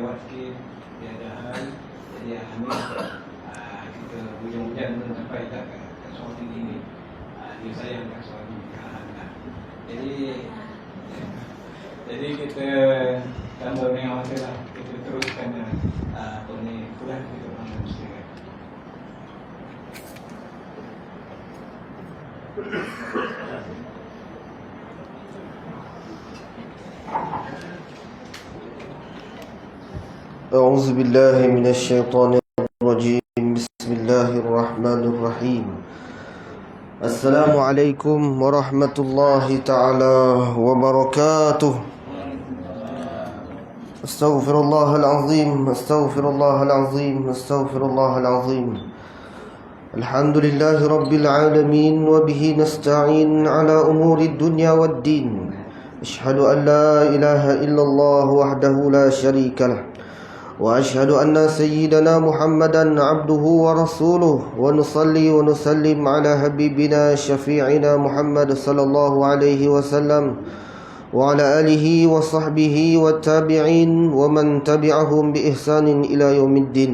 lewat sikit, tiada hal. Jadi alhamdulillah kita hujan-hujan pun sampai tak kat soal tinggi ni. Dia sayang kat soal nikahan lah. Jadi kita tambah dengan awak lah. Kita teruskan apa ni kuliah kita orang Muslim. أعوذ بالله من الشيطان الرجيم بسم الله الرحمن الرحيم السلام عليكم ورحمة الله تعالى وبركاته أستغفر الله العظيم أستغفر الله العظيم أستغفر الله العظيم الحمد لله رب العالمين وبه نستعين على أمور الدنيا والدين أشهد أن لا إله إلا الله وحده لا شريك له وأشهد أن سيدنا محمدا عبده ورسوله ونصلي ونسلم على حبيبنا شفيعنا محمد صلى الله عليه وسلم وعلى آله وصحبه والتابعين ومن تبعهم بإحسان إلى يوم الدين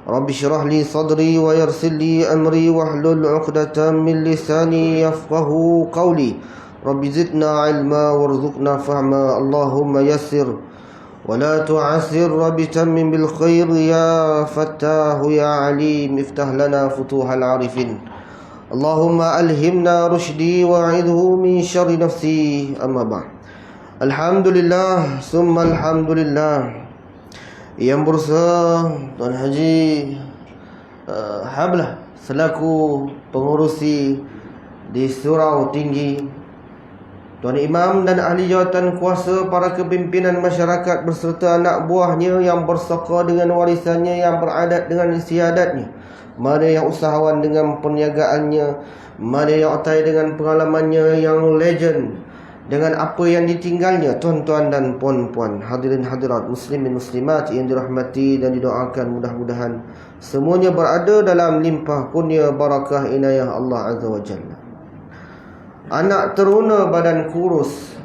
رب اشرح لي صدري ويسر لي أمري واحلل عقدة من لساني يفقه قولي رب زدنا علما وارزقنا فهما اللهم يسر ولا تعسر رب تمم بالخير يا فتاه يا عليم افتح لنا فتوح العارفين اللهم ألهمنا رشدي وأعذه من شر نفسي أما بعد Alhamdulillah summa alhamdulillah. Yang berusaha Tuan Haji Hablah selaku pengurusi di Surau Tinggi, Tuan Imam dan ahli jawatan kuasa, para kepimpinan masyarakat berserta anak buahnya yang bersaka dengan warisannya, yang beradat dengan istiadatnya, mana yang usahawan dengan perniagaannya, mana yang otai dengan pengalamannya yang legend, dengan apa yang ditinggalnya, tuan-tuan dan puan-puan, hadirin hadirat, muslimin muslimat yang dirahmati dan didoakan, mudah-mudahan semuanya berada dalam limpah kurnia barakah inayah Allah Azza wa Jalla. Anak teruna badan kurus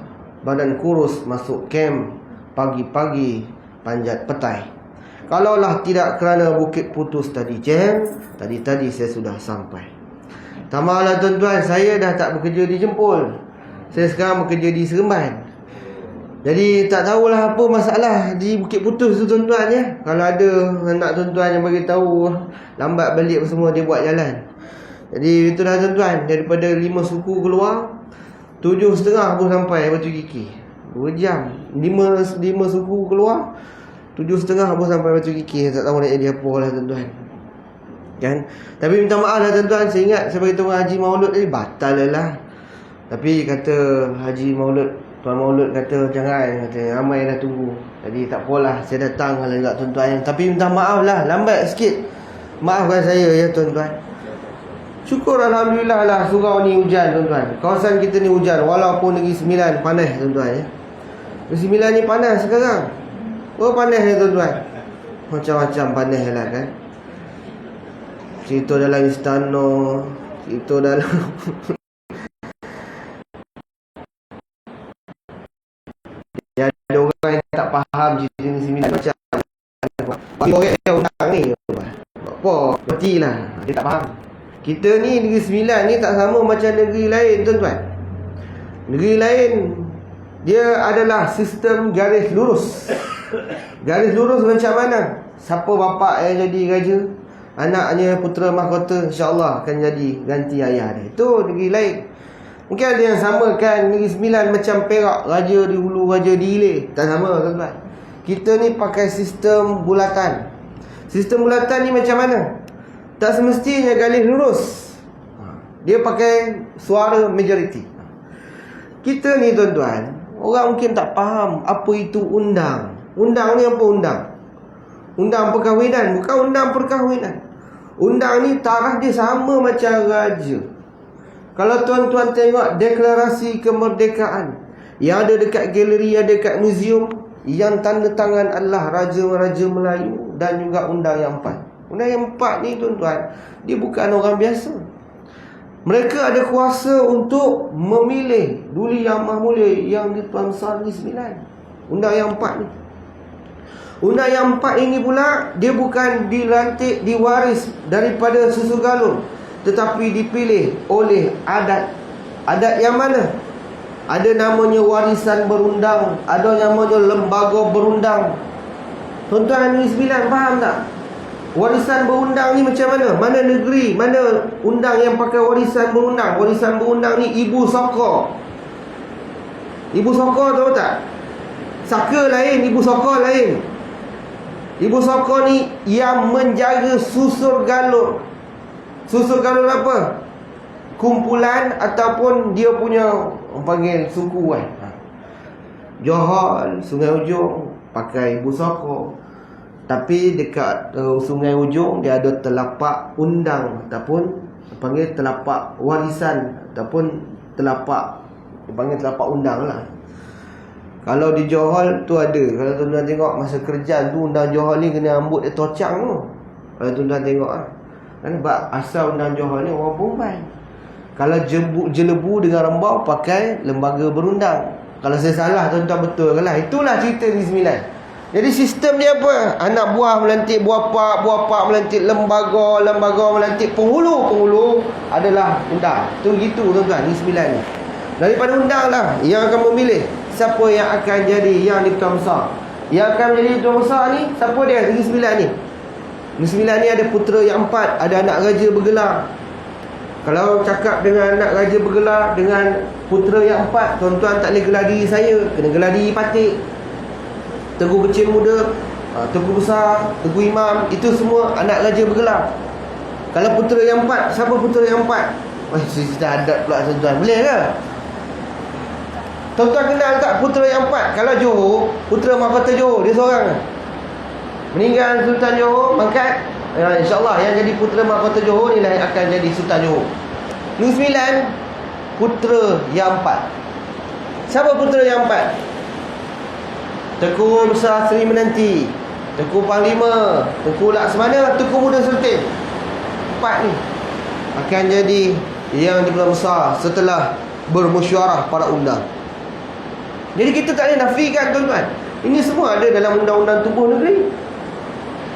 masuk kem pagi-pagi panjat petai. Kalaulah tidak kerana Bukit Putus tadi tadi saya sudah sampai. Tamahlah tuan-tuan, saya dah tak bekerja di Jempol. Saya sekarang bekerja di Seremban. Jadi tak tahulah apa masalah di Bukit Putus tu tuan-tuan ya. Kalau ada anak tuan-tuan yang bagi tahu lambat balik semua, dia buat jalan. Jadi itulah tuan-tuan, daripada 5 suku keluar, 7.30 pun sampai Batu Kiki. 2 jam. 5 suku keluar, 7.30 pun sampai Batu Kiki. Tak tahu nak jadi apa lah tuan-tuan. Kan? Tapi minta maaf lah tuan-tuan, saya ingat saya beritahu Haji Maulud tadi batal lah. Tapi kata Haji Maulud, Tuan Maulud kata jangan, kata ramai dah tunggu. Jadi tak apalah, saya datang lah juga tuan-tuan. Tapi minta maaf lah, lambat sikit. Maafkan saya ya tuan-tuan. Syukur alhamdulillah lah surau ni hujan tuan-tuan. Kawasan kita ni hujan, walaupun Negeri Sembilan panas tuan-tuan ya. Negeri Sembilan ni panas sekarang. Oh panas ya tuan-tuan. Macam-macam panas lah kan. Cerita dalam istana, cerita dalam ya, ada orang yang tak faham cerita Negeri Sembilan macam orang yang undang ni apa, berhentilah, dia tak faham. Kita ni Negeri Sembilan ni tak sama macam negeri lain tuan-tuan. Negeri lain dia adalah sistem garis lurus. Garis lurus macam mana? Siapa bapa yang jadi raja, anaknya putera mahkota insya-Allah akan jadi ganti ayah dia. Itu negeri lain. Mungkin ada yang samakan Negeri Sembilan macam Perak, raja di hulu, raja di hilir. Tak sama tuan-tuan. Kita ni pakai sistem bulatan. Sistem bulatan ni macam mana? Tak semestinya garis lurus. Dia pakai suara majoriti. Kita ni tuan-tuan, orang mungkin tak faham apa itu undang. Undang ni apa undang? Undang perkahwinan, bukan undang perkahwinan. Undang ni taraf dia sama macam raja. Kalau tuan-tuan tengok deklarasi kemerdekaan yang ada dekat galeri, ada dekat muzium, yang tanda tangan adalah Raja-Raja Melayu dan juga Undang yang 4. Undang yang 4 ni tuan-tuan, dia bukan orang biasa. Mereka ada kuasa untuk memilih Duli Yang Maha Mulia yang di Tuan Besar Negeri Sembilan. Undang yang 4 ni. Undang yang 4 ini pula, dia bukan dilantik, diwaris daripada susu galur, tetapi dipilih oleh adat. Adat yang mana? Ada namanya warisan berundang, ada namanya lembaga berundang. Tuan-tuan Negeri Sembilan faham tak? Warisan berundang ni macam mana? Mana negeri, mana undang yang pakai warisan berundang? Warisan berundang ni Ibu Saka. Ibu Saka tahu tak? Saka lain, Ibu Saka lain. Ibu Saka ni yang menjaga susur galur. Susur galur apa? Kumpulan ataupun dia punya, orang panggil suku kan. Johor, Sungai Ujung pakai Ibu Saka. Tapi dekat Sungai Ujung dia ada telapak undang ataupun panggil telapak warisan ataupun telapak, panggil telapak undang lah. Kalau di Johor tu ada. Kalau tuan-tuan tengok masa kerjaan tu, undang Johor ni kena rambut dia tocang tu. Kalau tuan-tuan tengok lah. Kan sebab asal undang Johor ni orang Bombay. Kalau Jelebu dengan Rembau pakai lembaga berundang. Kalau saya salah tuan-tuan betul lah. Itulah cerita di Sembilan. Jadi sistem dia apa? Anak buah melantik buah pak melantik lembaga melantik penghulu adalah undang. Tu gitu tuan-tuan di Sembilan ni. Daripada undang lah yang akan memilih siapa yang akan jadi yang di Ketua Besar. Yang akan menjadi Ketua Besar ni siapa dia? Negeri Sembilan ni. Negeri Sembilan ni ada putera yang 4, ada anak raja bergelar. Kalau cakap dengan anak raja bergelar dengan putera yang 4, tuan-tuan tak boleh gelar diri saya, kena gelar diri Patik, Teguh Kecil Muda, Teguh Besar, Teguh Imam. Itu semua anak raja bergelar. Kalau putera yang 4, siapa putera yang 4? Cerita adat pula tuan-tuan. Boleh ke? Tuan-tuan kenal tak putera yang 4? Kalau Johor, putera Mahkota Johor, dia seorang. Meninggal Sultan Johor, mangkat, InsyaAllah yang jadi putera Mahkota Johor ni lah yang akan jadi Sultan Johor. Negeri Sembilan, putera yang 4. Siapa putera yang 4? Tengku Besar Seri Menanti, Tengku Panglima, Tengku Laksamana, Tengku Muda Sultan. 4 ni akan jadi yang di-Ketua Besar setelah bermesyuarah para undang. Jadi kita tak boleh nafikan tuan-tuan. Ini semua ada dalam undang-undang tubuh negeri.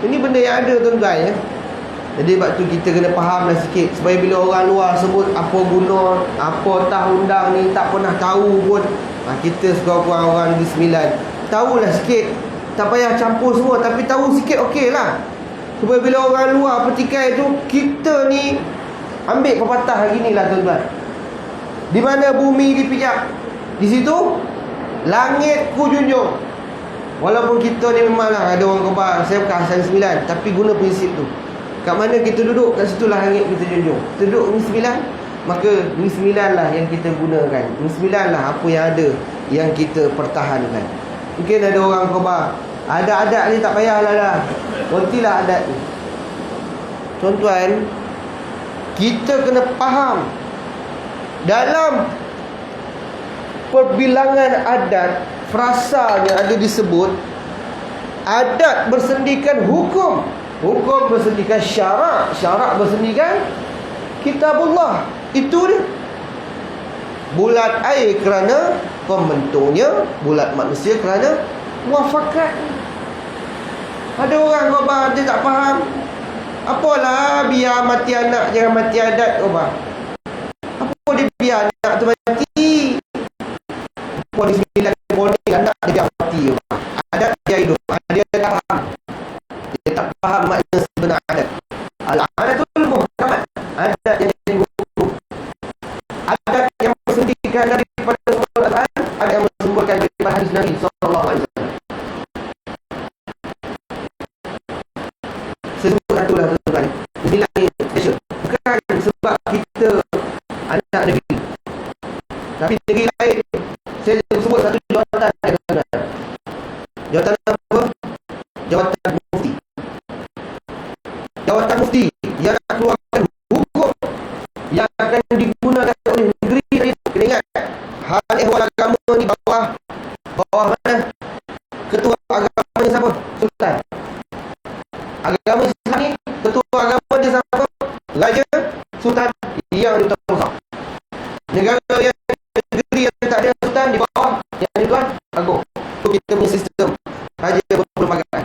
Ini benda yang ada tuan-tuan ya. Jadi sebab tu kita kena fahamlah sikit, supaya bila orang luar sebut apa guna, apa tah undang ni, tak pernah tahu pun, kita sekurang-kurang orang Negeri Sembilan tahulah sikit. Tak payah campur semua, tapi tahu sikit okey lah. Supaya bila orang luar petikai tu, kita ni ambil pepatah hari ni lah tuan-tuan. Di mana bumi dipijak, di situ langit ku junjung. Walaupun kita ni memanglah ada orang khabar, saya bukan asal Sembilan, tapi guna prinsip tu. Kat mana kita duduk, kat situlah langit kita junjung. Kita duduk Negeri Sembilan, maka Negeri Sembilan lah yang kita gunakan. Negeri Sembilan lah apa yang ada, yang kita pertahankan. Mungkin ada orang khabar, ada adat ni tak payahlah lah, gantilah adat ni. Tuan-tuan, kita kena faham, dalam perbilangan adat, frasa yang ada disebut, adat bersendikan hukum, hukum bersendikan syarak, syarak bersendikan kitabullah. Itu dia. Bulat air kerana pembentuknya, bulat manusia kerana muafakat. Ada orang khabar dia tak faham, apalah biar mati anak jangan mati adat khabar. Apa dia biar anak tu mati? Apa dia sembilan morning anak dia biar mati khabar. Adat dia hidup. Dia tak faham. Dia tak faham makna sebenar adat. Al-adatul muhkamat, adat yang jadi hukum. Adat yang bersendikan daripada Al-Quran, adat yang bersumberkan daripada hadis Nabi sallallahu alaihi wasallam. Sesungguhnya itulah tuan-tuan, nilai special. Bukan sebab kita anak negeri, tapi negeri lain. Saya sebut satu jawatan, tuan-tuan. Jawatan apa? Jawatan mufti. Jawatan mufti yang nak keluarkan hukum yang akan digunakan oleh negeri ini. Kena ingat, hal ehwal agama ni bawah mana? Ketua agamanya siapa? Sultan. Agama Islam ni, ketua agama dia siapa? Raja, Sultan, yang diutama besar. Negara yang, negeri yang tak ada sultan, di bawah yang di luar agung. Itu kita punya sistem raja berpelbagai.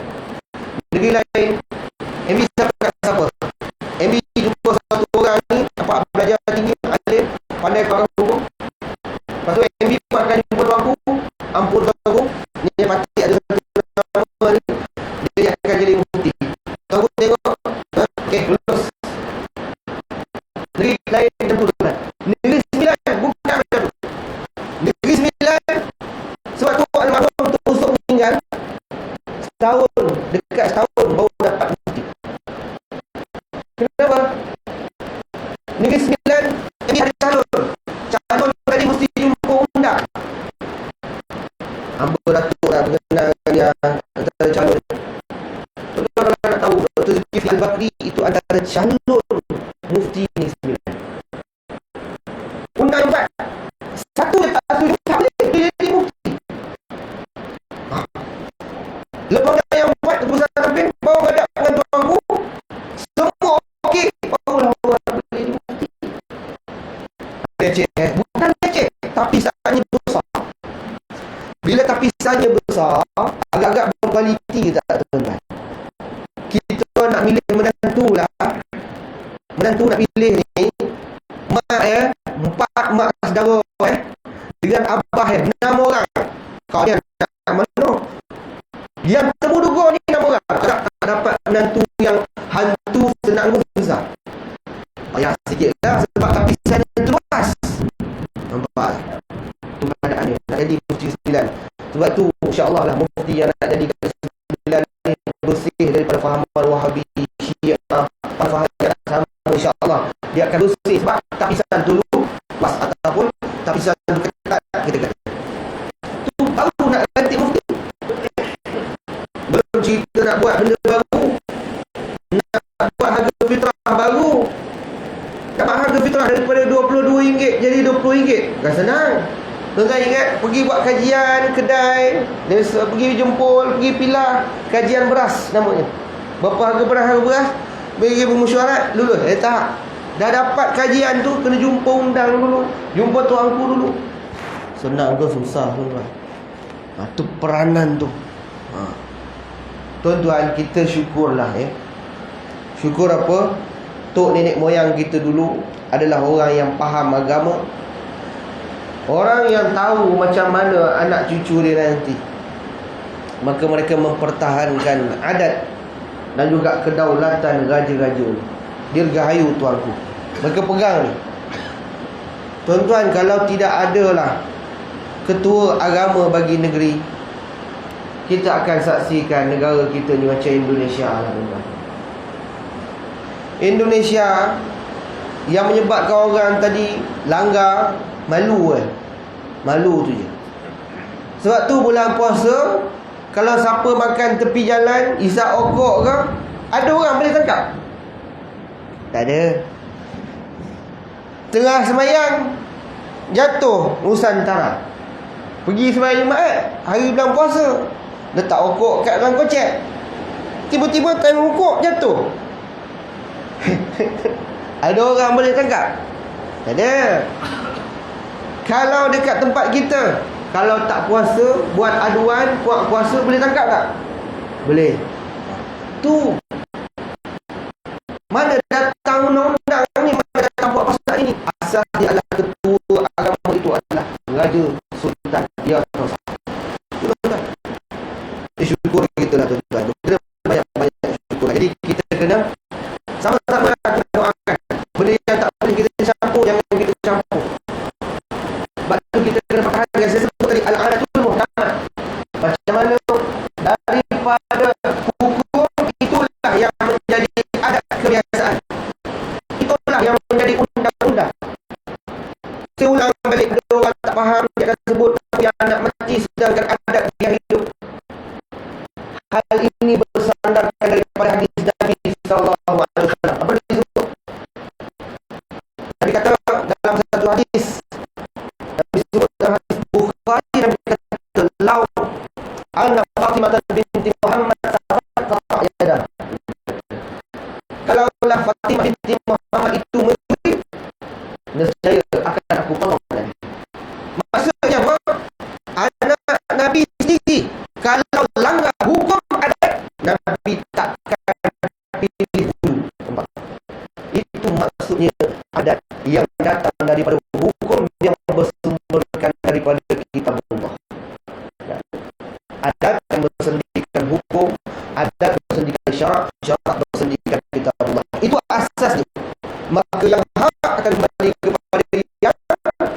setahun, dekat setahun baru dapat bukti. Kenapa? Negeri Sembilan jadi ada calon tadi mesti jumpa undang. Hamba Datuk nak berkenal dengan dia antara calon. Kalau nak tahu, Dr. Zulkifli Al-Bakri itu antara calon mufti Negeri Sembilan. Undang empat, satu dia tak setuju, tak boleh dia jadi mufti. Lepas yang buat keputusan kambing, bawa hadap dengan tuanku, semua okey, barulah orang boleh jadi mufti. Leceh, bukan leceh, tapisannya besar. Bila tapisannya besar, agak-agak berkualiti tak tuan-tuan? Kita nak pilih menantu lah, menantu nak pilih ni, mak empat mak saudara dengan abah 6 orang. Kau yang nak mana? Yang temu duga ni 6 orang. Tak dapat menantu yang hantu senang besar. Payah sikit lah sebab lapisan itu luas. Nampak? Itu keadaan dia. Nak jadi mufti Sembilan. Sebab tu insyaAllah lah mufti yang nak jadi Sembilan ni bersih daripada fahaman Wahabi, Syiah, faham yang sama, insyaAllah dia akan bersih sebab tapisan dulu luas ataupun tapisan dulu ketat kita kata. Tu baru nak ganti mufti. Belum cerita nak buat benda baru, nak buat harga fitrah baru. Dapat harga fitrah daripada RM22 jadi RM20. Bukan senang. Tuan-tuan ingat pergi buat kajian kedai, pergi jempol, pergi pilah kajian beras namanya. Berapa harga beras, bagi bermesyuarat lulus. Tak. Dah dapat kajian tu kena jumpa undang dulu, jumpa tuanku dulu. Senang ke susah tuan-tuan? Tu peranan tu. Tuan-tuan, kita syukurlah Syukur apa? Tok nenek moyang kita dulu adalah orang yang faham agama. Orang yang tahu macam mana anak cucu dia nanti. Maka mereka mempertahankan adat dan juga kedaulatan raja-raja. Dirgahayu tuanku. Mereka pegang ni. Tuan-tuan, kalau tidak adalah ketua agama bagi negeri, kita akan saksikan negara kita ni macam Indonesia lah tuan-tuan. Indonesia yang menyebabkan orang tadi langgar, malu malu tu je. Sebab tu bulan puasa, kalau siapa makan tepi jalan, isap okok ke, ada orang boleh tangkap? Tak ada. Tengah semayang, jatuh Nusantara, pergi semayang Jumaat, hari bulan puasa, letak okok kat dalam kocek, tiba-tiba time okok jatuh. Ada orang boleh tangkap? Tak ada. Kalau dekat tempat kita, kalau tak puasa, buat aduan, kuat puasa, boleh tangkap tak? Boleh. Tu mana datang undang-undang ni, mana datang buat pasal ini? Asal dia adalah ketua agama itu adalah Raja Sultan Ya Tosa. Syukur kita lah tuan-tuan. Kita banyak-banyak syukur. Jadi kita kena sama-sama doakan. Benda yang tak boleh kita campur, jangan kita campur. Sebab tu kita kena pertahankan. Saya sebut tadi al-adatul muhkamah. Macam mana daripada hukum, itulah yang menjadi adat kebiasaan, itulah yang menjadi undang-undang. Saya ulang balik, ada orang tak faham, dia akan sebut yang anak mati sedangkan adat dia hidup. Hal ini bersandarkan daripada hadis Nabi SAW. Apa dia sebut? Nabi kata dalam satu hadis, Nabi sebut dalam hadis Bukhari, Nabi kata lau anna Fatimah binti Muhammad sahabat qata' yadah. Kalaulah Fatimah binti Muhammad itu menteri, nescaya akan aku potong Nabi. Maksudnya apa? Anak Nabi sendiri kalau langgar hukum adat, Nabi takkan pilih dulu. Itu maksudnya adat yang datang daripada hukum yang bersumberkan daripada kitabullah. Adat yang bersendirikan hukum, adat bersendirikan syarak, syarak bersendirikan kitabullah. Itu asasnya. Maka yang hak akan kembali kepada yang hak.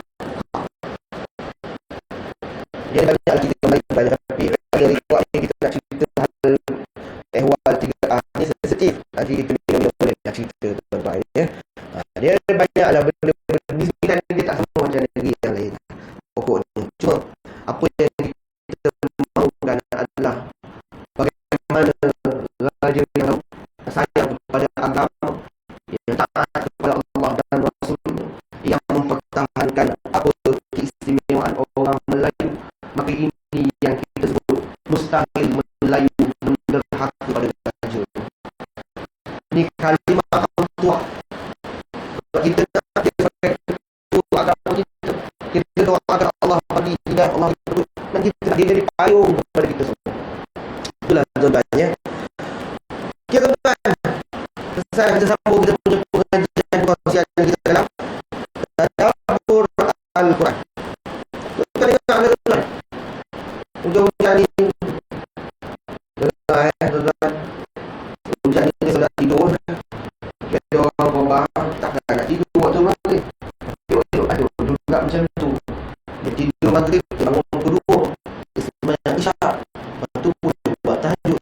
Jadi banyak kita kembali kepada, tapi ada riwayat kita nak cerita hal sensitif. Nanti kita boleh cerita tuan-tuan ya. Dia banyaklah benda-benda di sini dan dia tak sama macam negeri yang lain. Pokoknya cuma apa yang kita mahukan adalah bagaimana raja yang sayang kepada agama, yang taat kepada Allah dan Rasul, yang mempertahankan apa keistimewaan orang Melayu. Maka ini yang kita sebut mustahil Melayu menderhaka kepada raja. Ini kalimah yang tua. Kita nak sebagai ketua agama kita, kita doakan Allah bagi hidayah, Allah dan kita nak dia jadi payung kepada kita semua. Itulah tuan-tuan ya. Okay tuan-tuan, selesai kita sambung kita punya pengajian kongsian kita dalam Tadabbur Al-Quran. Tuan-tuan dengar tuan-tuan, hujung-hujung ni dengar tuan-tuan, hujung ni sudah tidur. Ada orang berbahan takkan nak tidur waktu maghrib. Tengok ada juga macam tu. Dia tidur maghrib, bangun kedua, dia sembahyang isyak, lepas tu pun buat tahajud.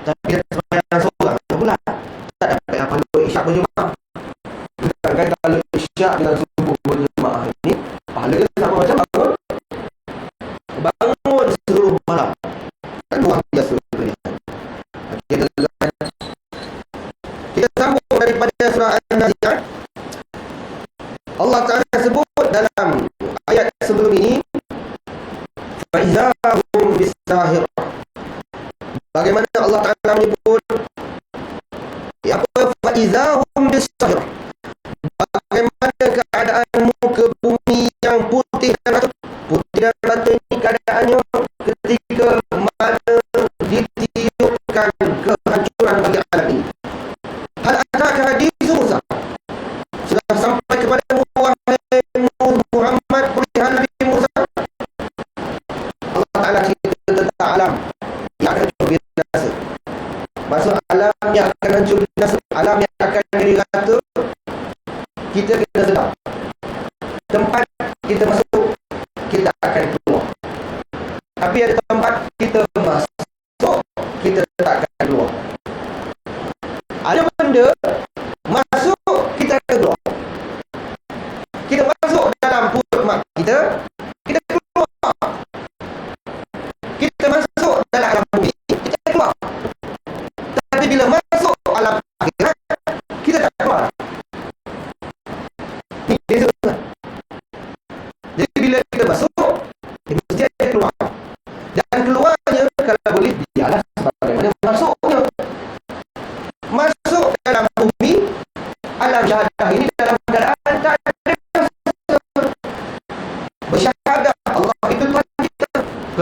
Tapi dia sembahyang seorang pula, tak dapat apa lu isyak berjemaah. Kan kalau isyak dengan subuh berjemaah ni pahala dia sama macam bangun seluruh malam. Kan luar biasa. Kita sambung daripada surah An-Nazi'at. Allah Ta'ala sebut dalam ayat sebelum ini, فَإِذَاهُمْ بِالسَّاهِرَةِ. Bagaimana Allah Ta'ala menyebut apa? فَإِذَاهُمْ بِالسَّاهِرَةِ. Bagaimana keadaan muka bumi yang putih dan rata. Putih dan rata ini keadaannya ketika mana ditiupkan kehancuran bagi alam ini. Hal adakah hadis Musa? Sudah sampai kepada wahai Muhammad perihal Nabi Musa. Allah Ta'ala cerita tentang alam yang akan hancur binasa. Maksud alam yang akan hancur binasa, alam yang akan jadi rata. Kita kena sedar, tempat kita masuk, kita akan keluar. Tapi ada tempat kita masuk, kita tak akan keluar. Ada benda masuk, kita akan keluar. Kita masuk dalam perut mak kita, kita keluar. Kita masuk dalam alam bumi, kita keluar. Tapi bila masuk alam akhirat, kita tak keluar. Ini beza. Jadi bila kita masuk, kita mesti ada keluar. Dan keluarnya kalau boleh dialah sebagaimana masuknya. Masuk dalam bumi alam syahadah ini dalam keadaan tak ada bersyahadah Allah itu Tuhan kita.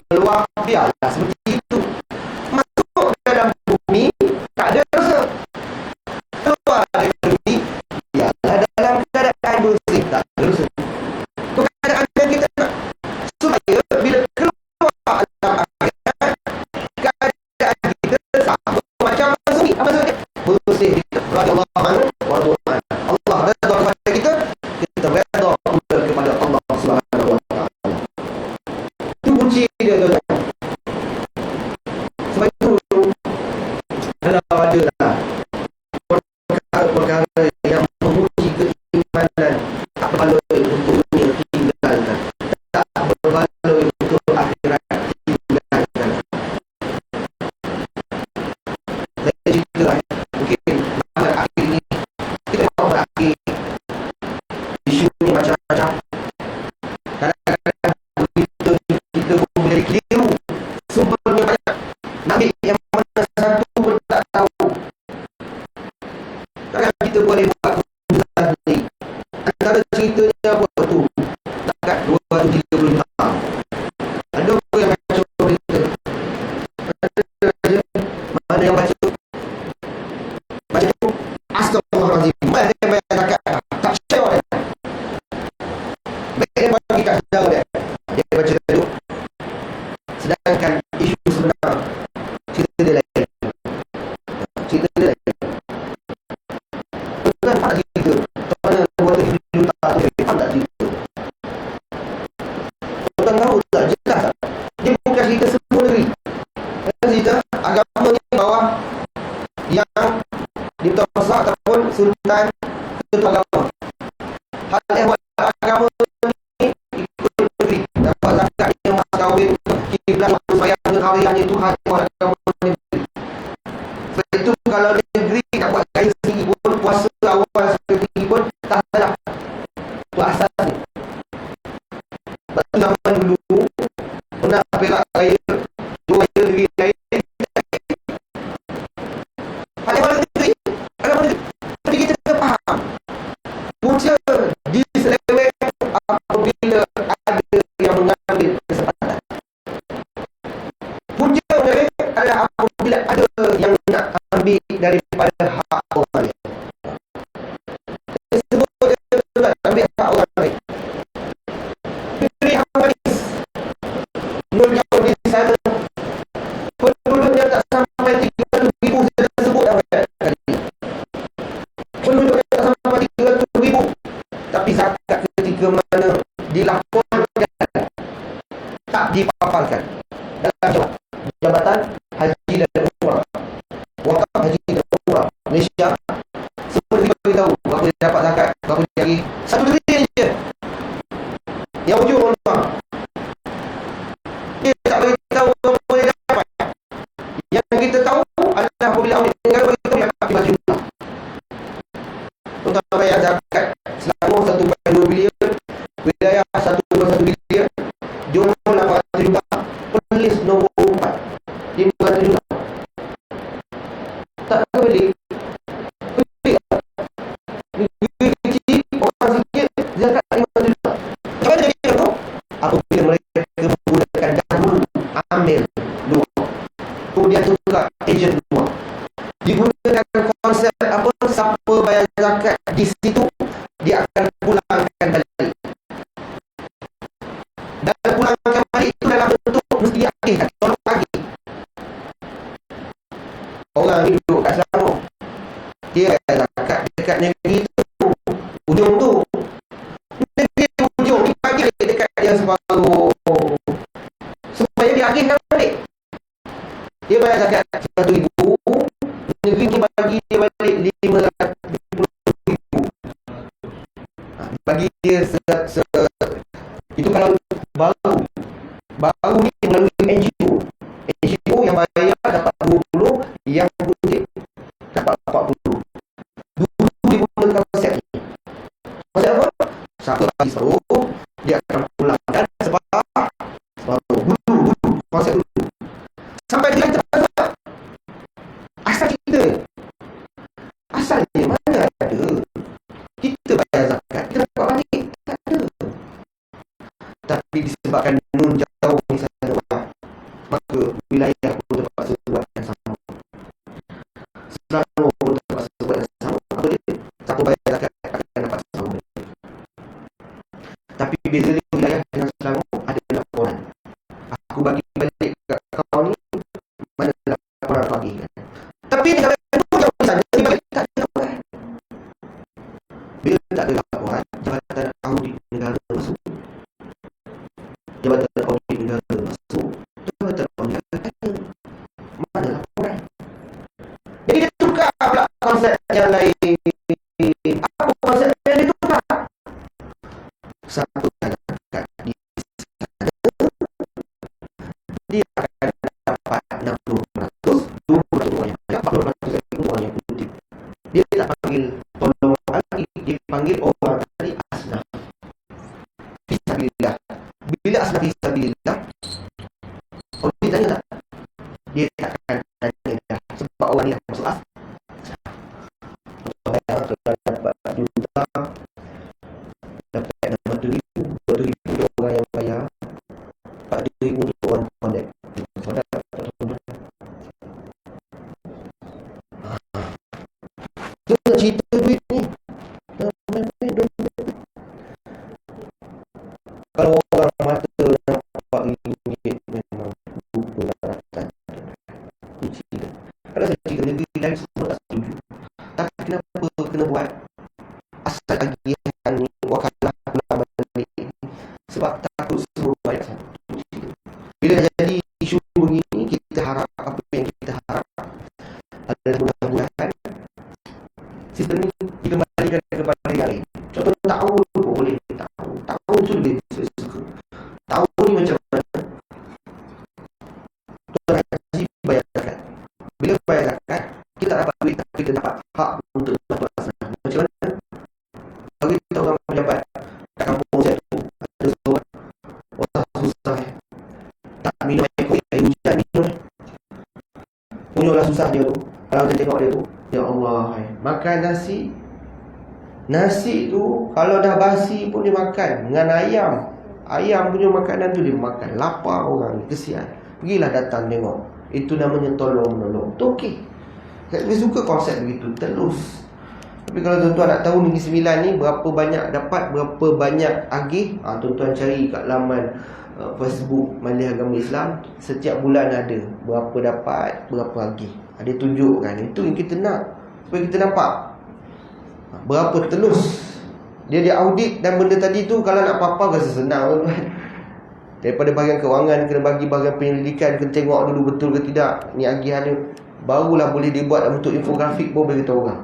Keluar biarlah seperti itu. Masuk dalam bumi tak ada dosa. Keluar dari bumi biarlah dalam keadaan bersih, tak ada dosa. Itu keadaan yang kita nak, supaya bila keluar alam akhirat keadaan kita sama macam masuk ni. Apa maksudnya? Bersih radhiyallahu anhu wa radwan. Allah redha kepada kita, kita redha pula kepada Allah Subhanahu wa taala. Itu kunci dia tuan-tuan. Sebab itu kalau ada lah perkara yang menguji keimanan, tak berbaloi untuk dunia, tinggalkan. Tak berbaloi untuk akhirat, tinggalkan. Saya cerita lah, mungkin malam akhir ni kita mahu berakhir. Isu ni macam-macam. Kadang-kadang kita pun menjadi keliru. Sumbernya banyak. Nabi yang mana satu pun tak tahu. Takkan kita boleh buat keputusan ni. Antara ceritanya apa tu? Dekat 230 tahun. Ada apa yang baca berita? Mana yang baca? Baca tu Astagfirullahaladzim. Mana dia bayar zakat? Tak syai'ah dia. Baik dia bagi kat saudara dia. Dia baca dulu. Sedangkan isu sebenar, cerita dia lain. Cerita dia lain. Tuan tak cerita. Tuan buat hidup tak dia. Tuan tak cerita. Tuan tahu tak jelas tak? Dia bukan cerita semua negeri. Dia cerita agama ni bawah yang Kelanjutan ketua agama. Hal ehwal agama ni ikut negeri. Dapat zakat yang mas kahwin, kiblat sembahyang dengan hari hanya Tuhan yang agama negeri. Sebab itu kalau negeri nak buat kaya sendiri pun, puasa awal sekali pun tak salah. Itu asas ni. Sebab tu zaman dulu pernah Perak raya, dua raya negeri lain. Hal ehwal negeri, agama negeri. Tapi kita kena faham, punca diseleweng apabila ada yang mengambil kesempatan. Punca menyeleweng adalah apabila ada yang nak ambil daripada hak orang lain. Saya sebut ambil hak orang lain. Negeri yang manis, nur jauh di sana, penduduknya tak sampai 300,000. Saya dah sebut dah banyak kali. Penduduknya tak sampai 300,000, tapi zakat ketika mana dilaporkan tak dipaparkan dalam Jabatan Haji dan Umrah, Wakaf Haji dan Umrah Malaysia. Semua kita beritahu berapa dia dapat zakat, berapa dia bagi. Satu negeri je yang ujung rumah, dia tak beritahu berapa dia dapat. Yang kita tahu adalah apabila awak negara beritahu dia dapat 5 juta untuk bayar zakat Selangor 1.2 bilion, wilayah 1.1 bilion, Johor 800 juta, Perlis nombor 4 500 juta. Tak kebalik. Kebalik tak? Negeri kecil, orang sikit, zakat 500 juta. Macam mana jadi tu? Apabila mereka menggunakan dahulu ambil dua, kemudian tukar ejen dua, digunakan konsep apa, siapa bayar zakat di situ dia akan pulangkan balik, dan pulangkan balik itu dalam bentuk mesti diagihkan. Tolong agih. Orang ni duduk kat Selangor, dia bayar zakat dekat negeri tu, ujung tu, negeri ujung ni bagi dekat dia separuh, supaya dia agihkan balik. Dia bayar zakat 100,000, negeri ni bagi dia balik 550,000. Bagi dia itu kalau baru ni melalui NGO yang bayar dapat 20, yang bunyi dapat 40. Dulu dia gunakan konsep ni. Konsep apa? Siapa bagi separuh, dia akan pulangkan separuh. Dulu konsep dulu. Sampai dia terasa asal kita. Asalnya mana ada kita bayar zakat, kita dapat balik? Tak ada. Tapi disebabkan nun jauh ni sana, maka wilayah pun terpaksa buat yang sama. Selangor pun terpaksa buat yang sama. Apa dia? Siapa bayar zakat akan dapat sama. Tapi beza wilayah dengan Selangor ada laporan. Aku bagi balik kat kau ni, mana laporan bagi kan? Tapi negara nun jauh di sana, dia bagi tak ada laporan. Bila tak ada laporan, Jabatan Audit Negara masuk. Jabatan Audit Negara masuk. Jabatan Audit Negara tanya, mana laporan? Jadi dia tukar pula konsep yang lain. Apa konsep yang dia tukar? Satu zakat di sana, dia akan dapat 60%, 20% orang yang bayar, 40% orang yang kutip. Dia tak panggil tolong lagi, dia panggil orang tadi asnaf fisabilillah. Bila asnaf fisabilillah, orang dia tanya tak? Dia tak akan tanya dah, sebab orang ni dah masuk asnaf. Kalau dapat 4 juta, dapat 60,000, 20,000 untuk orang yang bayar, 40,000 untuk orang connect. Dia nak cerita duit ni. Kalau orang mata nampak RM5 memang lupa daratan. Kalau saya cerita negeri lain semua tak setuju. Tapi kenapa kena buat asal agihan ni, wakalah pulang balik? Sebab takut semua bayar satu. Bila dah jadi isu begini, kita harap, apa yang kita harap adalah mudah-mudahan sistem ni jika bayar zakat, kita tak dapat duit, tapi kita dapat hak untuk tuan asnaf. Macam mana? Bagi kita orang pejabat kat kampung saya tu, ada seorang orang susah, tak minum air kuih, air hujan minum. Punyaklah susah dia tu. Kalau kita tengok dia tu, ya Allah, makan nasi tu kalau dah basi pun dia makan dengan ayam punya makanan tu dia makan. Lapar orang ni, kesian. Pergilah datang tengok. Itu namanya tolong menolong. Tu okey. Saya suka konsep begitu, telus. Tapi kalau tuan-tuan nak tahu Negeri Sembilan ni berapa banyak dapat, berapa banyak agih, tuan-tuan cari kat laman Facebook Majlis Agama Islam. Setiap bulan ada berapa dapat, berapa agih. Ada tunjukkan. Itu yang kita nak, supaya kita nampak berapa telus dia audit. Dan benda tadi tu kalau nak apa-apa rasa senang, tuan-tuan. Daripada bahagian kewangan kena bagi bahagian penyelidikan, kena tengok dulu betul ke tidak ni agihan ni, barulah boleh dibuat dalam bentuk infografik pun bagi tahu orang.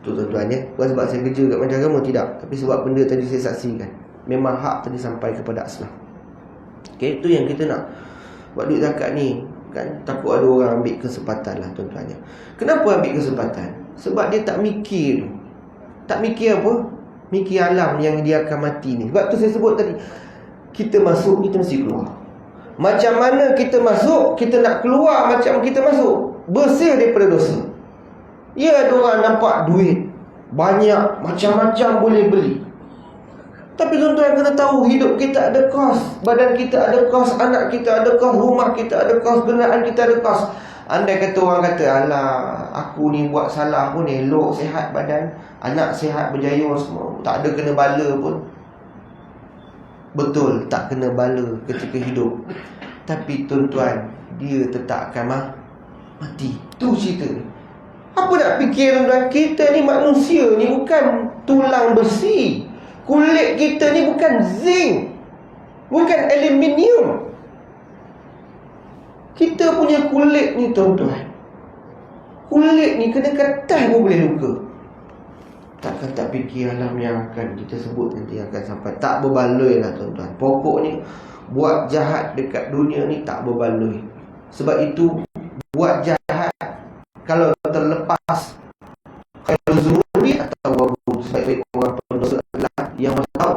Tu tuan-tuan ya. Bukan sebab saya kerja kat Majlis Agama, tidak, tapi sebab benda tadi saya saksikan. Memang hak tadi sampai kepada asnaf. Okey, itu yang kita nak. Buat duit zakat ni kan, takut ada orang ambil kesempatan lah, tuan-tuan ya. Kenapa ambil kesempatan? Sebab dia tak mikir tu. Tak mikir apa? Mikir alam yang dia akan mati ni. Sebab tu saya sebut tadi, kita masuk, kita mesti keluar. Macam mana kita masuk, kita nak keluar macam kita masuk, bersih daripada dosa. Ya, ada orang nampak duit banyak, macam-macam boleh beli. Tapi tuan-tuan kena tahu, hidup kita ada kos, badan kita ada kos, anak kita ada kos, rumah kita ada kos, kenderaan kita ada kos. Andai kata orang kata, alah, aku ni buat salah pun elok, sihat badan, anak sihat berjaya semua, tak ada kena bala pun. Betul, tak kena bala ketika hidup. Tapi tuan-tuan, dia tetap akan mati. Tu cerita ni. Apa nak fikir tuan-tuan? Kita ni manusia ni bukan tulang besi. Kulit kita ni bukan zinc, bukan aluminium. Kita punya kulit ni tuan-tuan, kulit ni kena katas pun boleh luka. Takkan tak fikir alam yang akan kita sebut nanti akan sampai. Tak berbaloi lah tuan-tuan. Pokoknya buat jahat dekat dunia ni tak berbaloi. Sebab itu buat jahat kalau terlepas, kalau zuri atau wabu, sebaik-baik orang pendosa adalah yang tahu.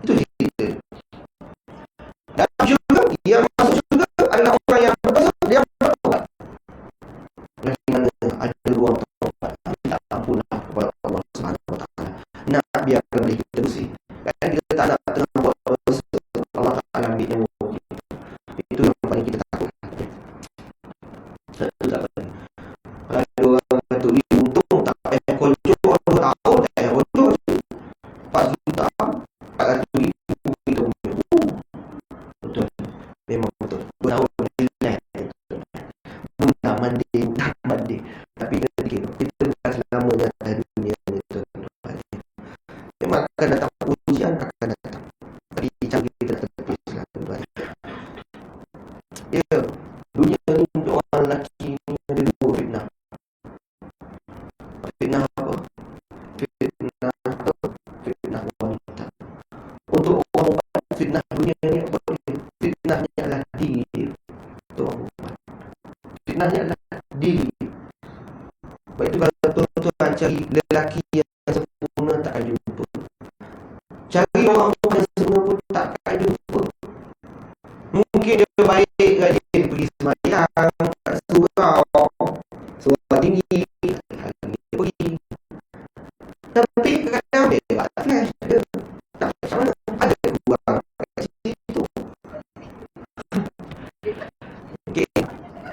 Itu cerita. Dan juga yang masuk juga adalah orang yang berdosa, dia bertobat. Yang mana ada ruang taubat, minta ampunlah kepada Allah Subhanahu Wa Taala. Nak biarkan diri kita bersih. Kan kita tak nak tengah buat dosa, Allah Taala ambil nyawa kita. Itu yang paling kita takut. Itu tak penting. Kalau ada orang kata, untung tak payah kocok 2 tahun, tak payah kocok 4 juta, 400 ribu kita punya. Betul. Memang betul. 2 tahun nilai. Bukan mandi. Tapi kita bukan selamanya atas dunia ni, tuan-tuan. Memang akan datang ujian, akan datang. Tapi cara kita tertepis lah, tuan-tuan. Ya, dunia ni untuk orang lelaki ni ada 2 fitnah. Fitnah apa? Fitnah wanita. Untuk orang perempuan, fitnah dunia ni apa dia? Fitnahnya adalah diri dia. Untuk orang perempuan, fitnahnya adalah diri. Baik itu kalau tuan-tuan cari lelaki yang sempurna, takkan jumpa. Cari orang perempuan yang sempurna pun takkan jumpa. Mungkin dia baik, rajin pergi semayang kat surau tinggi, dia pergi. Tapi kadang-kadang dia buat flash, dia tak macam mana, ada buang kat situ. Okay.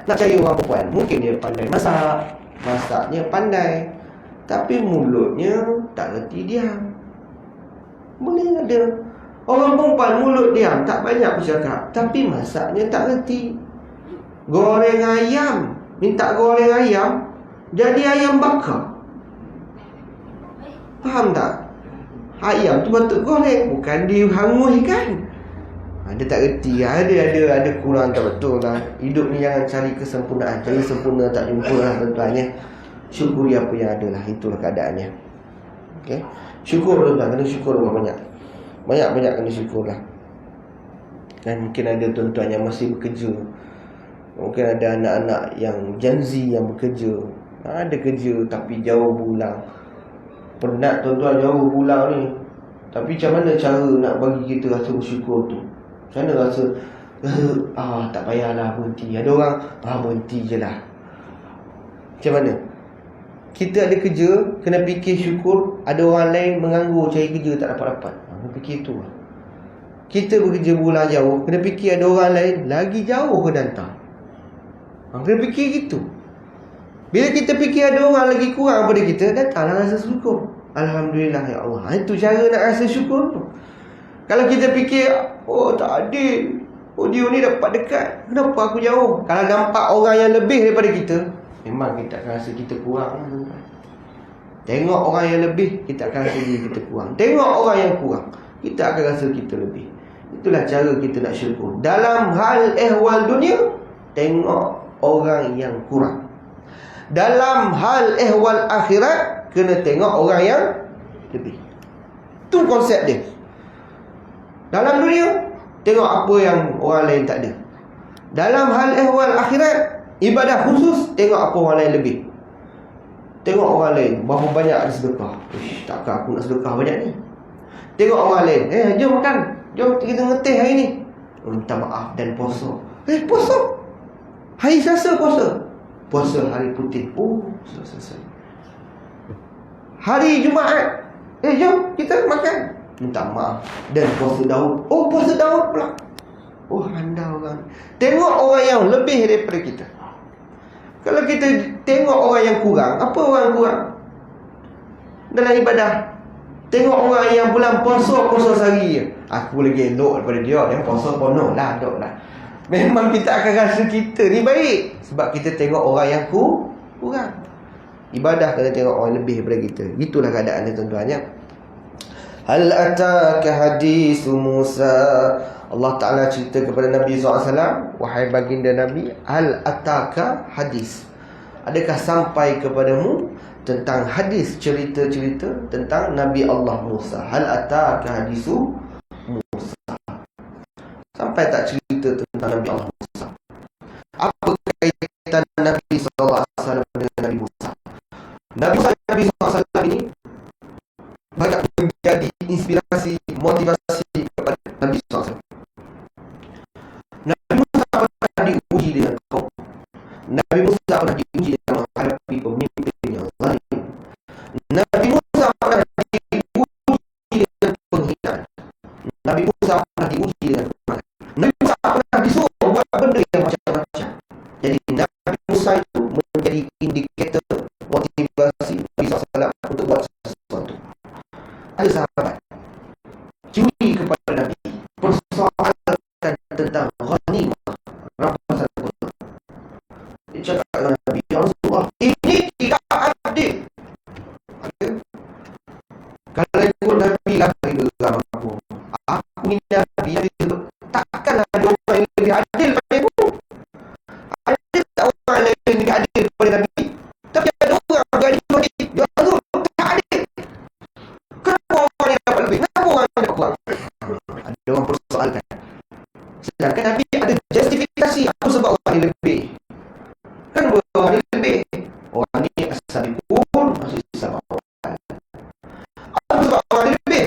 Nak cari orang perempuan, mungkin dia pandai masak, masaknya pandai, tapi mulutnya tak reti diam. Boleh ada orang perempuan mulut diam, tak banyak bercakap, tapi masaknya tak reti. Goreng ayam, minta goreng ayam, jadi ayam bakar. Faham tak? Ayam tu patut goreng, bukan dihanguskan. Dia tak reti. Ada kurang tak betul lah. Hidup ni jangan cari kesempurnaan. Cari sempurna tak jumpa lah, tuan-tuan ya. Syukuri apa yang ada lah. Itulah keadaannya. Okay? Syukur tuan-tuan, kena syukur banyak. Banyak-banyak kena syukur lah. Dan mungkin ada tuan-tuan yang masih bekerja, Mungkin ada anak-anak yang Gen Z yang bekerja, ada kerja tapi jauh pulang. Penat tuan-tuan jauh pulang ni. Tapi macam mana cara nak bagi kita rasa bersyukur tu? Macam mana rasa tak payahlah berhenti. Ada orang berhenti je lah. Macam mana? Kita ada kerja, kena fikir syukur. Ada orang lain menganggur cari kerja tak dapat-dapat. Kena fikir tu lah. Kita bekerja pulang jauh, kena fikir ada orang lain lagi jauh ke datang. Kena fikir gitu. Bila kita fikir ada orang lagi kurang pada kita, datanglah rasa syukur. Alhamdulillah ya Allah. Itu cara nak rasa syukur tu. Kalau kita fikir, tak adil, dia ni dapat dekat, kenapa aku jauh? Kalau nampak orang yang lebih daripada kita, memang kita akan rasa kita kurang. Tengok orang yang lebih, kita akan rasa diri kita kurang. Tengok orang yang kurang, kita akan rasa kita lebih. Itulah cara kita nak syukur. Dalam hal ehwal dunia, tengok orang yang kurang. Dalam hal ehwal akhirat, kena tengok orang yang lebih. Itu konsep dia. Dalam dunia, tengok apa yang orang lain tak ada. Dalam hal ehwal akhirat, ibadah khusus, tengok apa orang lain lebih. Tengok orang lain berapa banyak ada sedekah. Takkan aku nak sedekah banyak ni. Tengok orang lain, jom makan, jom kita ngeteh hari ni. Minta maaf dan puasa. Puasa hari Selasa, puasa hari putih. Sudah selesai. Hari Jumaat, jom kita makan. Minta maaf dan puasa Daud. Puasa Daud pula. Anda orang. Tengok orang yang lebih daripada kita. Kalau kita tengok orang yang kurang, apa orang kurang dalam ibadah? Tengok orang yang bulan puasa sehari je. Aku lagi elok daripada dia. Dia puasa penuh lah, elok lah. Memang kita akan rasa kita ni baik sebab kita tengok orang yang kurang. Ibadah kena tengok orang lebih daripada kita. Itulah keadaan dia tuan-tuan ya. Hal ataka hadis Musa. Allah Ta'ala cerita kepada Nabi SAW, wahai baginda Nabi, hal ataka hadis, adakah sampai kepadamu tentang hadis, cerita-cerita tentang Nabi Allah Musa. Hal ataka hadisu Musa, sampai tak cerita tentang Nabi Allah Musa? Apa kaitan Nabi SAW dengan Nabi Musa? Nabi SAW ini banyak menjadi inspirasi, motivasi kepada Nabi SAW. Nabi Musa pernah diuji dengan kaum. Nabi Musa pernah diuji dengan menghadapi pemimpin yang zalim. Nabi Musa pernah diuji dengan penghinaan. Nabi Musa pernah diuji dengan kemarahan. Nabi Musa pernah disuruh buat benda yang macam-macam. Jadi Nabi Musa itu menjadi indikator motivasi Nabi SAW untuk buat sesuatu. Ada sahabat curi kepada Nabi, persoalan tentang ghanimah, rampasan kota. Dia cakap dengan Nabi, ya Rasulullah, ini tidak adil. Kalau ikut Nabi lah geram aku. Aku ni Nabi, takkanlah ada orang yang lebih adil pada aku. Ada tak orang lain yang lebih adil pada Nabi? Tapi ada orang berani bagi, ya Rasulullah, tak adil. Kenapa orang yang dapat lebih? Kenapa orang yang dapat kurang? Ada orang persoalkan. Sedangkan Nabi ada justifikasi apa sebab orang ni lebih. Kan orang ni lebih, orang ni asal pun masih sama orang. Apa sebab orang ni lebih?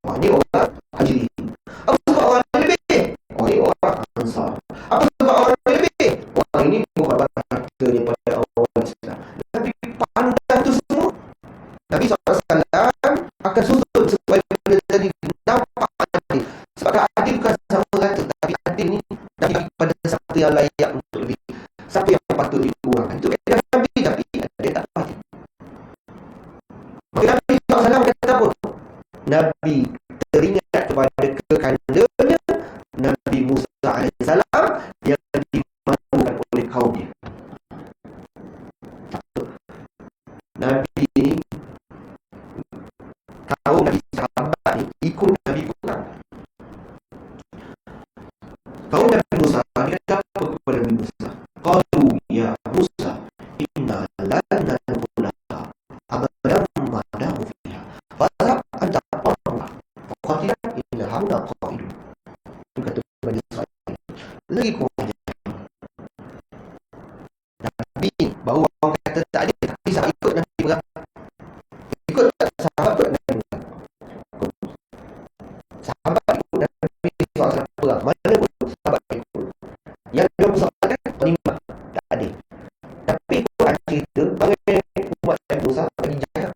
Orang ni orang Haji. Apa sebab orang ni lebih? Orang ni orang Ansar. Apa sebab orang ni lebih? Orang ini mengorbankan hartanya pada orang Islam. Tapi pandang tu semua, Nabi SAW akan susun supaya benda tadi nampak adil. Sebab adil bukan sama rata, tapi adil ni Nabi bagi pada siapa yang layak untuk lebih, siapa yang patut dikurangkan. Itu kaedah Nabi, tapi ada tak adil. Maka Nabi SAW kata apa? Nabi teringat kepada kekandanya Nabi Musa AS yang dimalukan oleh kaumnya. Tak ada, tapi sahabat ikut Nabi perang. Ikut tak sahabat ikut Nabi perang. Sahabat ikut Nabi SAW perang. Mana pun sahabat ikut. Yang dia bersabda terima. Tak ada. Tapi Quran cerita panggil umat Nabi Musa bagi jahat.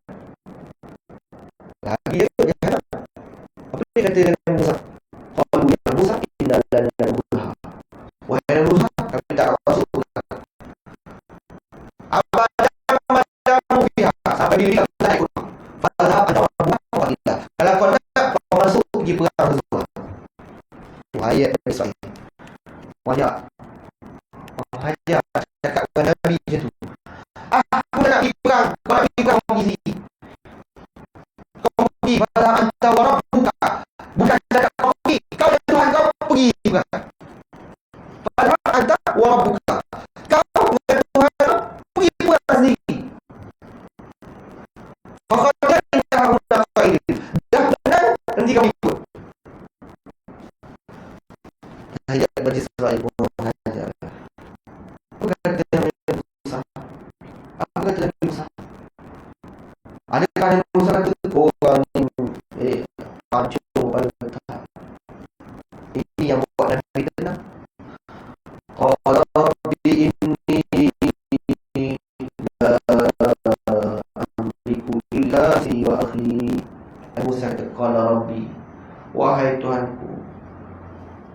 Lagi ikut jahat. Apa dia kata Nabi Musa? Qalu ya Musa inna lana nadkhulha. Wahai Nabi Musa, kami tak masuk surga. Abadamu fiha. Sampai diri kamu tak ikut. Fadhhab anta wa rabbuka. Kalau kau nak kau masuk pergi perang surga. Ayat dari Israel. Wajah Hajar cakap kepada Nabi macam tu. Aku tak nak pergi perang. Kau nak pergi perang pergi sini. Kau pergi pada anta wa rabbuka. Bukan cakap kau pergi. Kau dan Tuhan kau pergi perang. Pada anta wa rabbuka. Kau dan Tuhan kau pergi perang sendiri. Maka dia dah mendapat ini. Dah benar nanti kau ikut. Ayat bagi Israel pun Hajar. Apa kata Nabi Musa? Apa kata Nabi Musa? Adakah Nabi Musa kata orang ni hancur pada tak? Ini yang buat Nabi tenang. Qala rabbi inni la amliku illa fi wa akhi. Nabi Musa kata qala rabbi, wahai Tuhanku,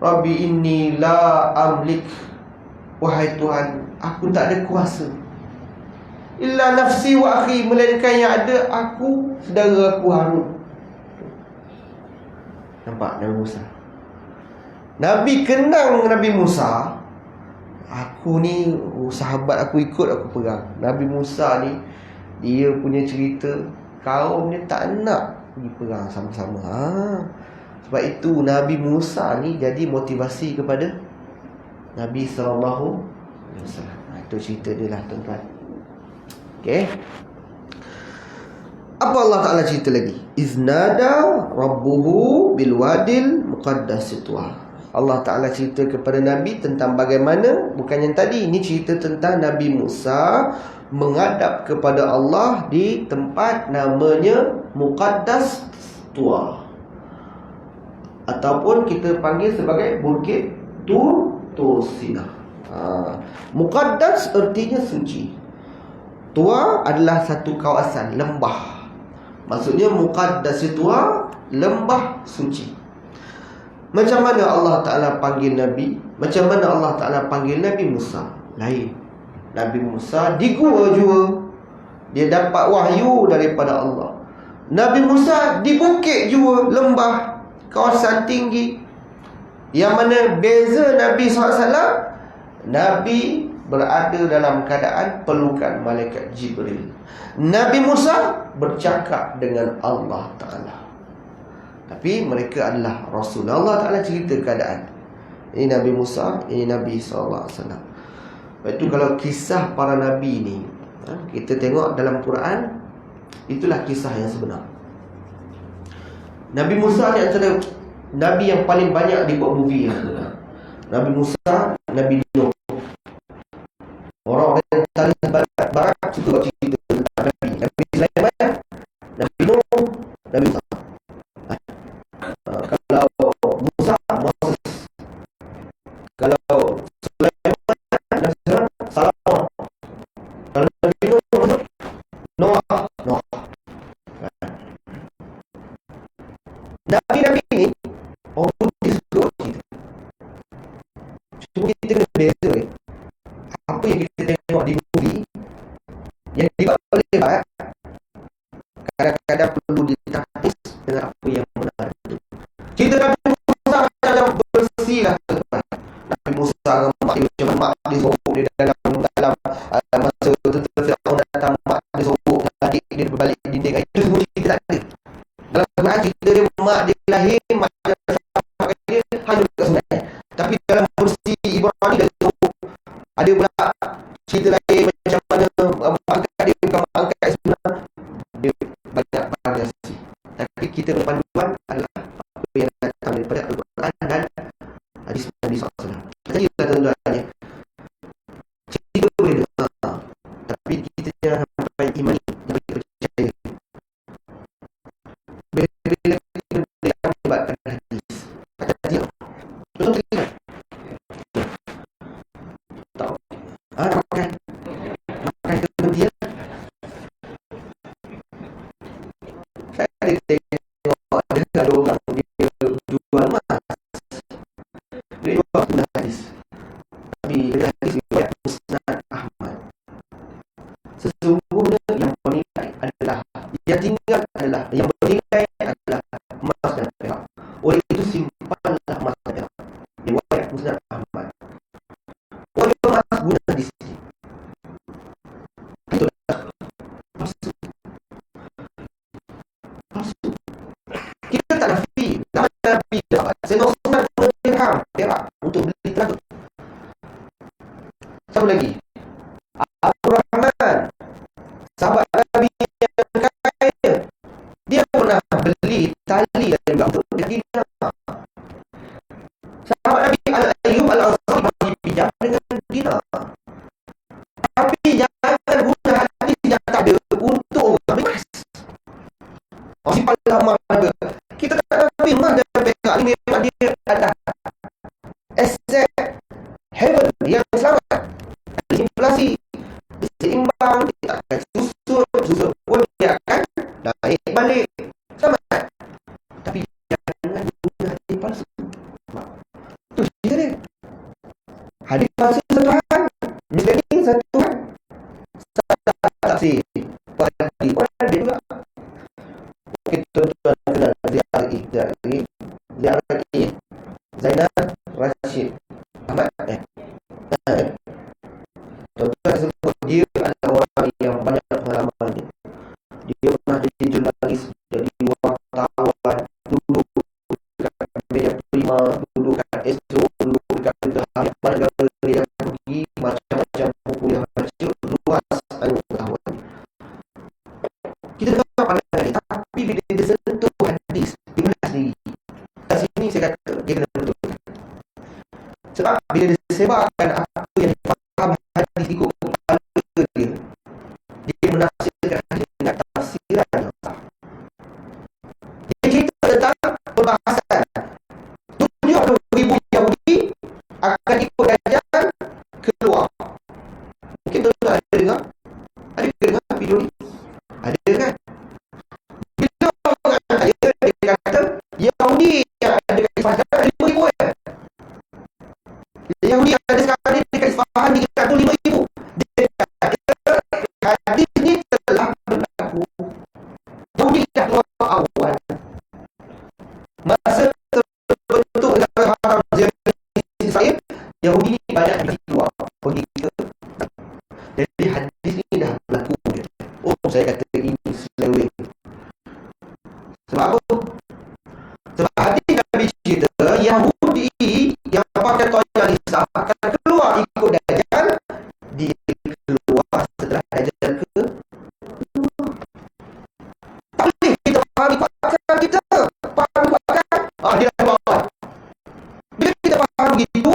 Rabbi inni la amlik, wahai Tuhan, aku tak ada kuasa illa nafsi wa akhi, melainkan yang ada aku, saudara aku Harun. Nampak Nabi Musa? Nabi kenang Nabi Musa. Aku ni sahabat aku ikut aku perang. Nabi Musa ni dia punya cerita kaum dia tak nak pergi perang sama-sama. Sebab itu Nabi Musa ni jadi motivasi kepada Nabi SAW. Itu cerita dia lah tuan-tuan. Okay. Apa Allah Ta'ala cerita lagi? Iznada Rabbuhu bilwadil muqaddas tuwa. Allah Ta'ala cerita kepada Nabi tentang bagaimana, bukan yang tadi, ini cerita tentang Nabi Musa menghadap kepada Allah di tempat namanya Muqaddas Tuwa, ataupun kita panggil sebagai Bukit Tur Sinah. Muqaddas artinya suci. Tua adalah satu kawasan lembah. Maksudnya Muqaddas Tuwa, lembah suci. Macam mana Allah Ta'ala panggil Nabi? Macam mana Allah Ta'ala panggil Nabi Musa? Lain. Nabi Musa di gua jua, dia dapat wahyu daripada Allah. Nabi Musa di bukit jua, lembah, kawasan tinggi. Yang mana beza Nabi SAW, Nabi berada dalam keadaan pelukan malaikat Jibril. Nabi Musa bercakap dengan Allah Ta'ala. Tapi mereka adalah Rasul. Allah Ta'ala cerita keadaan. Ini Nabi Musa, ini Nabi SAW. Lepas itu kalau kisah para Nabi ni, kita tengok dalam Quran, itulah kisah yang sebenar. Nabi Musa ni antara Nabi yang paling banyak dibuat movie. Nabi Musa, Nabi Nuh. Orang-orang yang tadi barat suka buat cerita tentang Nabi. Nabi Sulaiman, Nabi Nuh, Nabi Musa. Kalau Musa, Moses. Kalau Sulaiman, Salomon. Kalau Nabi Nuh, Noah. Nabi-Nabi ni orang putih suka buat cerita. Cuma kita kena beza. Apa yang kita tengok di movie yang dibuat oleh barat, kadang-kadang perlu ditapis dengan apa yang benar itu. Cerita Nabi Musa macam bersih lah. Nabi Musa mak dia macam mak dia sorok dia dalam masa Fir'aun datang, mak dia sorok adik dia berbalik dinding. Itu semua cerita tak ada. Dalam Quran cerita dia mak dia lahir, mak dia sama dia hanya dekat sungai. Tapi dalam kursi Ibrani dia sorok. Ada pula cerita lain macam mana angkat dia bukan angkat sebenar. Yang tinggal adalah, yang bernilai adalah emas dan perak. Oleh itu simpanlah emas dan perak. Riwayat Musnad Ahmad. Wajib emas guna di sini. Itulah palsu. Palsu. Kita tak nafi. Nama Nabi dapat. Sayyidina Uthman guna dirham perak untuk beli telaga. Satu lagi, Abu Rahman, sahabat Nabi yang kaya, dia pernah beli tali dari untuk dia. Sahabat Nabi Al-Ayyub Al-Ansari bagi pinjam dengan dinar. Tapi jangan guna hadis yang tak ada untuk orang bebas. Simpanlah emas juga. Kita tak nafi emas dan perak ini memang dia adalah aset heaven yang selamat. Inflasi seimbang, dia akan susut pun dia akan naik balik, selamat. Tapi jangan guna hadis palsu. Itu cerita dia. Hadis palsu satu hal, misleading satu hal, salah taksir pada juga. Okey, tuan-tuan kenal Ziarah Zainal Rashid Ahmad. Tuan-tuan sebut dia adalah orang yang banyak pengalaman dia. Dia pernah jadi jurnalis, jadi wartawan, duduk dekat meja prima, duduk dekat Astro, duduk dekat negara dia pergi macam-macam buku yang baca, luas pengetahuan. Kita dengar pandai, tapi bila dia sentuh hadis, dia belah sendiri. Kat sini saya kata dia kena betulkan. Sebab bila dia sebarkan apa yang dia faham hadis ikut kepala dia, dia menafsirkan hadis dengan tafsiran yang sah. Dia cerita tentang perbahasan tunjuk ribu Yahudi akan ikut Dajjal keluar. Mungkin tuan-tuan ada dengar? Ada dengar video ni? Ada kan? Bila orang kata, dia kata Yahudi yang ada dekat Isfahan ada 5,000 kan? Yahudi yang ada sekarang ni dekat Isfahan 305,000. Dia kata hadis ni telah berlaku. Yahudi dah keluar awal. Masa terbentuk negara haram Israel, Yahudi ni banyak pergi keluar, pergi ke. Jadi hadis ni dah berlaku. Oh, saya kata ini seleweng. Sebab apa? Sebab hadis Nabi cerita Yahudi yang pakai toyah Nisa akan keluar ikut Dajjal. Dia keluar setelah Dajjal keluar. Tak boleh kita fahami pakaian kita. Fahami pakaian, dia dah bawah. Bila kita faham begitu,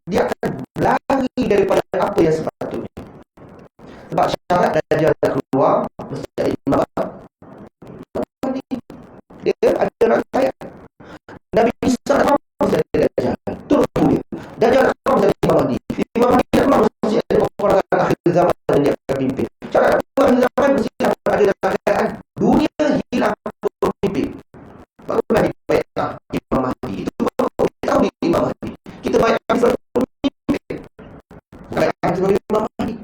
dia akan lari daripada apa yang sepatutnya. Sebab syarat Dajjal keluar mesti ada imam. Dia ada rangkaian. Nabi Isa nak mesti ada Dajjal. Turun dia. Dajjal nak mesti ada Imam Mahdi. Imam Mahdi nak mesti ada peperangan akhir zaman yang dia akan pimpin. Syarat akhir zaman mesti ada rangkaian. Dunia hilang pemimpin. Barulah dibayar Imam Mahdi. Itu baru kita tahu ni Imam Mahdi. Kita bayar pemimpin. Bayar sebagai Imam Mahdi.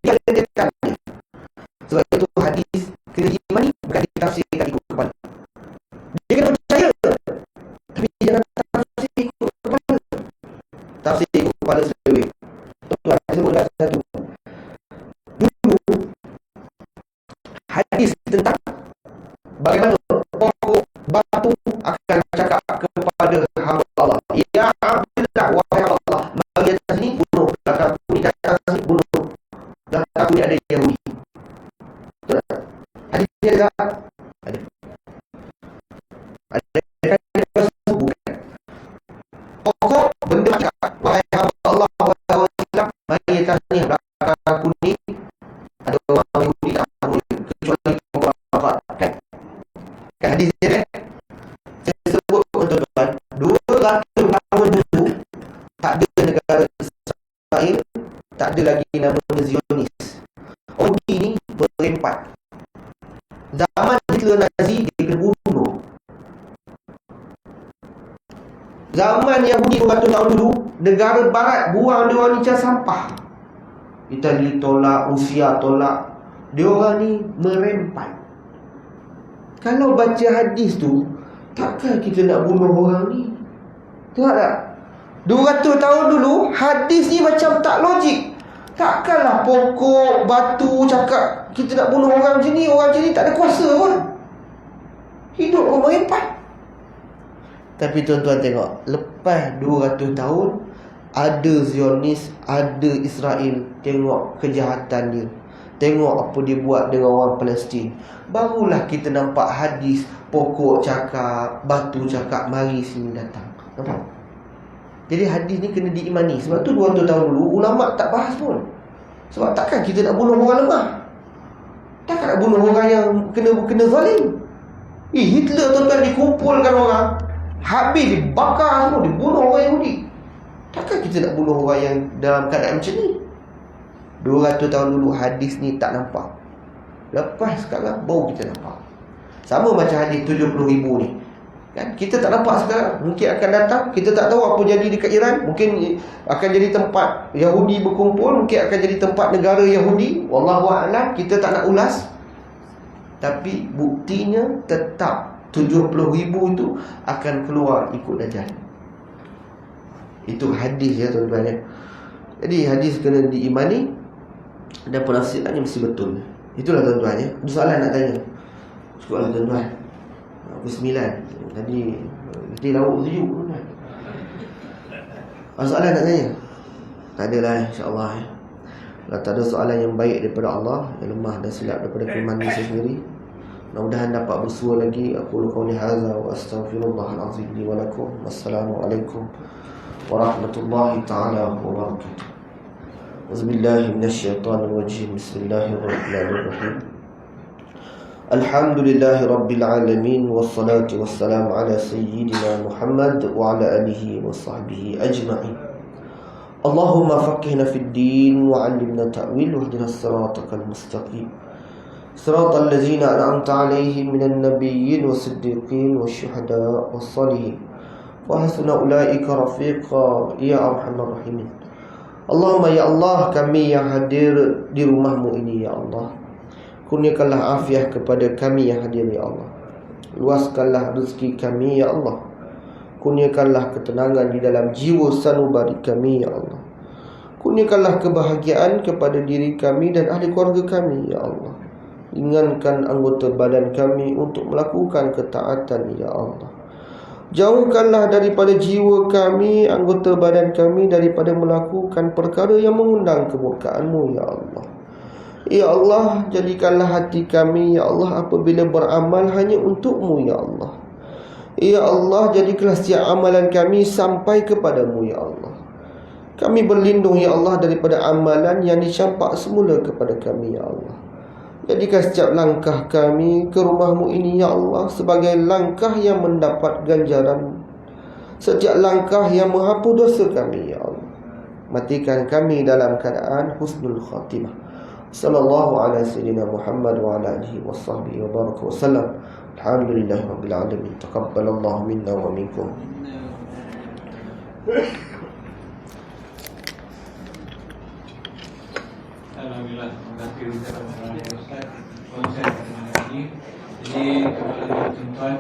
Dia ada dekat dia. Sebab itu hadis kena imani, bukan ditafsirkan ikut kepala. Dia kena percaya, tapi jangan tafsir ikut kepala. Tafsir ikut kepala seleweng. Tuan-tuan, saya sebutkan satu. Dulu hadis tentang bagaimana pokok batu akan cakap kepada hamba Allah, ya Abdullah, wahai Allah, bagi atas ni bunuh, belakang aku ni atas ni bunuh, belakang aku ni ada Yahudi. Hadis ni ada? Ada. Ada bukan? Pokok benda cakap, wahai hamba Allah, wahai Islam, bagi atas ni belakang aku ni ada orang Yahudi tak boleh, kecuali orang kan? Kan hadis ni kan? Saya sebut tuan-tuan, 200 tahun dulu tak ada negara Israel, tak ada lagi namanya Zionis. Orang ni berempat. Zaman Hitler Nazi dia kena bunuh. Zaman Yahudi 200 tahun dulu, negara barat buang dia orang ni macam sampah. Itali tolak, Rusia tolak, Diorang ni merempat. Kalau baca hadis tu, takkan kita nak bunuh orang ni? Tengok tak? 200 tahun dulu hadis ni macam tak logik. Takkanlah pokok, batu cakap kita nak bunuh orang macam ni. Orang macam ni tak ada kuasa pun. Hidup orang merempat. Tapi tuan-tuan tengok, lepas 200 tahun, ada Zionis, ada Israel. Tengok kejahatan dia, tengok apa dia buat dengan orang Palestin. Barulah kita nampak hadis, pokok cakap, batu cakap, mari sini datang. Nampak? Jadi hadis ni kena diimani. Sebab tu 200 tahun dulu ulama' tak bahas pun. Sebab takkan kita nak bunuh orang lemah, takkan nak bunuh orang yang kena zalim. Hitler tuan-tuan, dikumpulkan orang, habis dibakar semua, dibunuh orang Yahudi. Takkan kita nak bunuh orang yang dalam keadaan macam ni? 200 tahun dulu hadis ni tak nampak. Lepas sekarang baru kita nampak. Sama macam hadis 70,000 ni kan, kita tak nampak sekarang. Mungkin akan datang, kita tak tahu apa jadi dekat Iran. Mungkin akan jadi tempat Yahudi berkumpul, mungkin akan jadi tempat negara Yahudi. Wallahualam, kita tak nak ulas. Tapi buktinya tetap 70,000 itu akan keluar ikut Dajjal. Itu hadis ya tuan-tuan ya. Jadi hadis kena diimani dan penafsirannya mesti betul. Itulah tuan-tuan ya. Ada soalan nak tanya? Cukuplah tuan-tuan. Pukul 9 tadi lauk sejuk tuan-tuan. Ada soalan nak tanya? Tak ada lah, insya-Allah ya. Kalau tak ada soalan yang baik daripada Allah, yang lemah dan silap daripada kelemahan diri saya sendiri, mudah-mudahan dapat bersua lagi. Aku qauli hadza wa astaghfirullahal azim li wa lakum. Wassalamualaikum warahmatullahi taala wabarakatuh. Auzubillahi minasyaitonir rajim. Bismillahirrahmanirrahim. Alhamdulillahi rabbil alamin, wassalatu wassalamu ala sayyidina Muhammad wa ala alihi wa sahbihi ajma'in. Allahumma faqihna fid din wa 'allimna ta'wil wahdinas siratal mustaqim. Siratal ladzina an'amta 'alaihim minan nabiyyin was-siddiqin wasyuhada was-salihin. Wa hasuna ulaika rafiqa ya arhamar rahimin. Allahumma ya Allah, kami yang hadir di rumahmu ini ya Allah, kurniakanlah afiah kepada kami yang hadir ya Allah. Luaskanlah rezeki kami ya Allah. Kurniakanlah ketenangan di dalam jiwa sanubari kami ya Allah. Kurniakanlah kebahagiaan kepada diri kami dan ahli keluarga kami ya Allah. Ringankan anggota badan kami untuk melakukan ketaatan ya Allah. Jauhkanlah daripada jiwa kami, anggota badan kami, daripada melakukan perkara yang mengundang kemurkaan-Mu ya Allah. Ya Allah, jadikanlah hati kami ya Allah apabila beramal hanya untuk-Mu ya Allah. Ya Allah, jadikanlah setiap amalan kami sampai kepadamu ya Allah. Kami berlindung ya Allah daripada amalan yang dicampak semula kepada kami ya Allah. Jadikan setiap langkah kami ke rumahmu ini ya Allah sebagai langkah yang mendapat ganjaran. Setiap langkah yang menghapus dosa kami ya Allah. Matikan kami dalam keadaan husnul khatimah. Sallallahu ala sayyidina Muhammad wa ala alihi wa sahbihi wa baraka wa sallam. Alhamdulillahi rabbil alamin. Taqabbalallahu minna wa minkum. Alhamdulillah, terima kasih kepada Ustaz. Konsep pada malam ini. Jadi kepada tuan-tuan,